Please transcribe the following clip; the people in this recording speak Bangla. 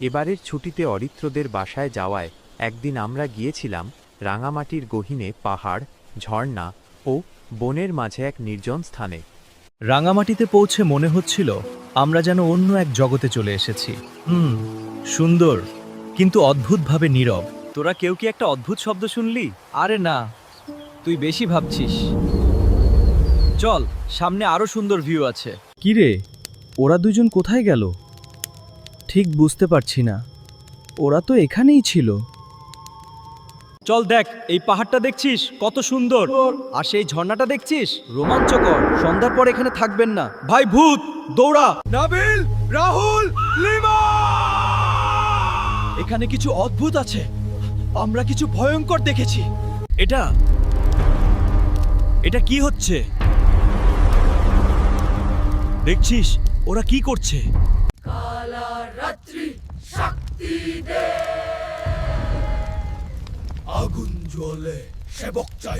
এবারের ছুটিতে অরিত্রদের বাসায় যাওয়ায় একদিন আমরা গিয়েছিলাম রাঙামাটির গহীনে পাহাড়, ঝর্ণা ও বনের মাঝে এক নির্জন স্থানে। রাঙামাটিতে পৌঁছে মনে হচ্ছিল আমরা যেন অন্য এক জগতে চলে এসেছি। সুন্দর কিন্তু অদ্ভুতভাবে নীরব। তোরা কেউ কি একটা অদ্ভুত শব্দ শুনলি? আরে না, তুই বেশি ভাবছিস। চল, সামনে আরো সুন্দর ভিউ আছে। কি রে, ওরা দুজন কোথায় গেল? ঠিক বুঝতে পারছি না। ওরা তো এখানেই ছিল। চল দেখ, এই পাহাড়টা দেখছিস কত সুন্দর, আর সেই ঝর্ণাটা দেখছিস রোমাঞ্চকর। সন্ধ্যার পর এখানে থাকবেন না ভাই, ভূত! দৌড়া! নাবিল, রাহুল, লিমা! এখানে কিছু অদ্ভুত আছে। আমরা কিছু ভয়ঙ্কর দেখেছি। এটা কি হচ্ছে? দেখছিস ওরা কি করছে? আগুন জ্বলে সেবক চাই।